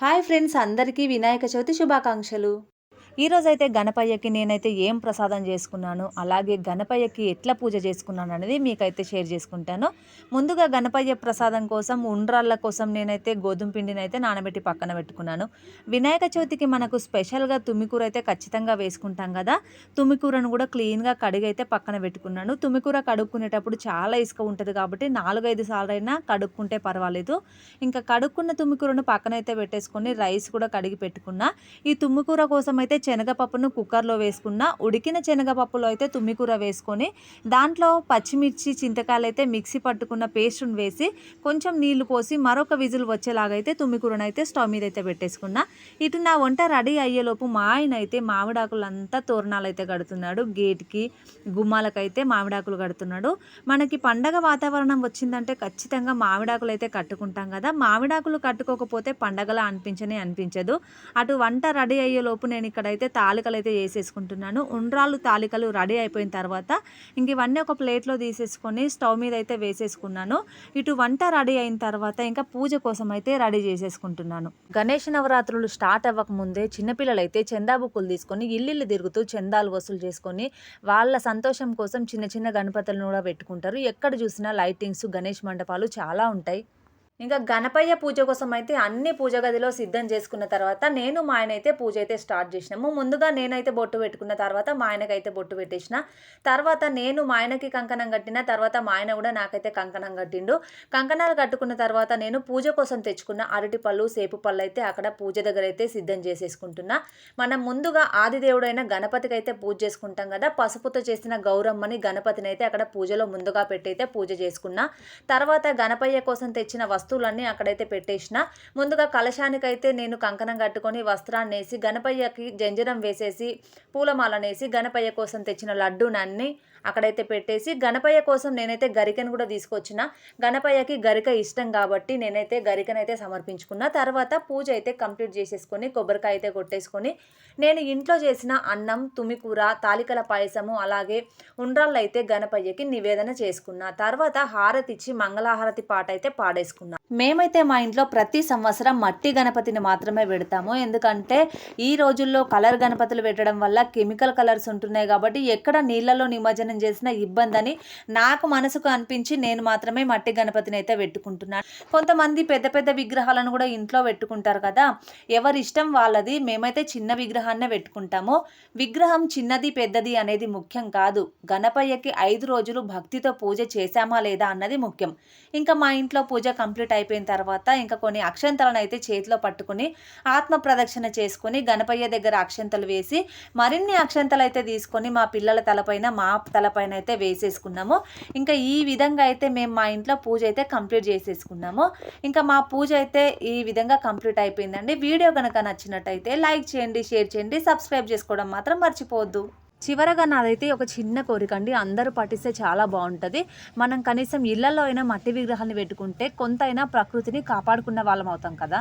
Hi friends, అందరికీ వినాయక చవితి శుభాకాంక్షలు. ఈరోజైతే గణపయ్యకి నేనైతే ఏం ప్రసాదం చేసుకున్నాను, అలాగే గణపయ్యకి ఎట్లా పూజ చేసుకున్నాను అనేది మీకైతే షేర్ చేసుకుంటాను. ముందుగా గణపయ్య ప్రసాదం కోసం ఉండ్రాళ్ళ కోసం నేనైతే గోధుమ పిండిని అయితే నానబెట్టి పక్కన పెట్టుకున్నాను. వినాయక చవితికి మనకు స్పెషల్గా తుమ్మికూర అయితే ఖచ్చితంగా వేసుకుంటాం కదా. తుమ్మికూరను కూడా క్లీన్గా కడిగైతే పక్కన పెట్టుకున్నాను. తుమ్మికూర కడుక్కునేటప్పుడు చాలా ఇసుక ఉంటుంది కాబట్టి 4-5 సార్లైనా కడుక్కుంటే పర్వాలేదు. ఇంకా కడుక్కున్న తుమ్మికూరను పక్కనైతే పెట్టేసుకొని రైస్ కూడా కడిగి పెట్టుకున్నా. ఈ తుమ్మికూర కోసం అయితే శనగపప్పును కుక్కర్లో వేసుకున్న. ఉడికిన శనగపప్పులో అయితే తుమ్మికూర వేసుకొని దాంట్లో పచ్చిమిర్చి చింతకాయలు అయితే మిక్సీ పట్టుకున్న పేస్ట్ను వేసి కొంచెం నీళ్లు పోసి మరొక విజిల్ వచ్చేలాగైతే తుమ్మికూరను అయితే స్టవ్ మీద అయితే పెట్టేసుకున్నా. ఇటు నా వంట రెడీ అయ్యేలోపు మా ఆయన అయితే మామిడాకులంతా తోరణాలు అయితే కడుతున్నాడు. గేట్కి గుమ్మాలకైతే మామిడాకులు కడుతున్నాడు. మనకి పండగ వాతావరణం వచ్చిందంటే ఖచ్చితంగా మామిడాకులు అయితే కట్టుకుంటాం కదా. మామిడాకులు కట్టుకోకపోతే పండగలా అనిపించదు. అటు వంట రెడీ అయ్యేలోపు నేను ఇక్కడైతే తాలికలు అయితే వేసేసుకుంటున్నాను. ఉండ్రాళ్ళు తాలికలు రెడీ అయిపోయిన తర్వాత ఇంక ఇవన్నీ ఒక ప్లేట్లో తీసేసుకొని స్టవ్ మీద అయితే వేసేసుకున్నాను. ఇటు వంట రెడీ అయిన తర్వాత ఇంకా పూజ కోసం అయితే రెడీ చేసేసుకుంటున్నాను. గణేష్ నవరాత్రులు స్టార్ట్ అవ్వక ముందే చిన్నపిల్లలు అయితే చందా బుక్కులు తీసుకొని ఇల్లు తిరుగుతూ చందాలు వసూలు చేసుకొని వాళ్ళ సంతోషం కోసం చిన్న చిన్న గణపతులను కూడా పెట్టుకుంటారు. ఎక్కడ చూసినా లైటింగ్స్, గణేష్ మండపాలు చాలా ఉంటాయి. ఇంకా గణపయ్య పూజ కోసం అయితే అన్ని పూజ గదిలో సిద్ధం చేసుకున్న తర్వాత నేను మా ఆయన అయితే పూజ అయితే స్టార్ట్ చేసినాము. ముందుగా నేనైతే బొట్టు పెట్టుకున్న తర్వాత మా ఆయనకైతే బొట్టు పెట్టేసిన తర్వాత నేను మా ఆయనకి కంకణం కట్టిన తర్వాత మా ఆయన కూడా నాకైతే కంకణం కట్టిండు. కంకణాలు కట్టుకున్న తర్వాత నేను పూజ కోసం తెచ్చుకున్న అరటిపళ్ళు, సేపు పళ్ళు అయితే అక్కడ పూజ దగ్గర అయితే సిద్ధం చేసేసుకుంటున్నా. మనం ముందుగా ఆదిదేవుడైన గణపతికి అయితే పూజ చేసుకుంటాం కదా. పసుపుతో చేసిన గౌరమ్మని గణపతిని అయితే అక్కడ పూజలో ముందుగా పెట్టయితే పూజ చేసుకున్నా. తర్వాత గణపయ్య కోసం తెచ్చిన వస్తువులన్నీ అక్కడైతే పెట్టేసిన. ముందుగా కలశానికైతే నేను కంకణం కట్టుకొని వస్త్రాన్ని వేసి గణపయ్యకి జంజరం వేసేసి పూలమాలనేసి గణపయ్య కోసం తెచ్చిన లడ్డూనన్నీ అక్కడైతే పెట్టేసి గణపయ్య కోసం నేనైతే గరికను కూడా తీసుకొచ్చిన. గణపయ్యకి గరిక ఇష్టం కాబట్టి నేనైతే గరికనైతే సమర్పించుకున్న. తర్వాత పూజ అయితే కంప్లీట్ చేసేసుకొని కొబ్బరికాయ అయితే కొట్టేసుకొని నేను ఇంట్లో చేసిన అన్నం, తుమ్మికూర, తాలికల పాయసము అలాగే ఉండ్రాళ్ళు అయితే గణపయ్యకి నివేదన చేసుకున్న. తర్వాత హారతి ఇచ్చి మంగళహారతి పాట అయితే పాడేసుకున్నా. మేమైతే మా ఇంట్లో ప్రతి సంవత్సరం మట్టి గణపతిని మాత్రమే పెడతాము. ఎందుకంటే ఈ రోజుల్లో కలర్ గణపతులు పెట్టడం వల్ల కెమికల్ కలర్స్ ఉంటున్నాయి కాబట్టి ఎక్కడ నీళ్ళలో నిమజ్జనం చేసిన ఇబ్బంది అని నాకు మనసుకు అనిపించి నేను మాత్రమే మట్టి గణపతిని అయితే పెట్టుకుంటున్నాను. కొంతమంది పెద్ద పెద్ద విగ్రహాలను కూడా ఇంట్లో పెట్టుకుంటారు కదా. ఎవరి ఇష్టం వాళ్ళది. మేమైతే చిన్న విగ్రహాన్నే పెట్టుకుంటాము. విగ్రహం చిన్నది పెద్దది అనేది ముఖ్యం కాదు. గణపయ్యకి 5 రోజులు భక్తితో పూజ చేశామా లేదా అన్నది ముఖ్యం. ఇంకా మా ఇంట్లో పూజ కంప్లీట్ అయిపోయిన తర్వాత ఇంకా కొన్ని అక్షంతలను అయితే చేతిలో పట్టుకుని ఆత్మ ప్రదక్షిణ చేసుకొని గణపయ్య దగ్గర అక్షంతలు వేసి మరిన్ని అక్షంతలు అయితే తీసుకొని మా పిల్లల తలపైన, మా తలపైన అయితే వేసేసుకున్నాము. ఇంకా ఈ విధంగా అయితే మేము మా ఇంట్లో పూజ అయితే కంప్లీట్ చేసేసుకున్నాము. ఇంకా మా పూజ అయితే ఈ విధంగా కంప్లీట్ అయిపోయిందండి. వీడియో కనుక నచ్చినట్టయితే లైక్ చేయండి, షేర్ చేయండి, సబ్స్క్రైబ్ చేసుకోవడం మాత్రం మర్చిపోవద్దు. చివరగా నాదైతే ఒక చిన్న కోరిక అండి. అందరూ పాటిస్తే చాలా బాగుంటుంది. మనం కనీసం ఇళ్లలో అయినా మట్టి విగ్రహాన్ని పెట్టుకుంటే కొంతైనా ప్రకృతిని కాపాడుకున్న వాళ్ళం అవుతాం కదా.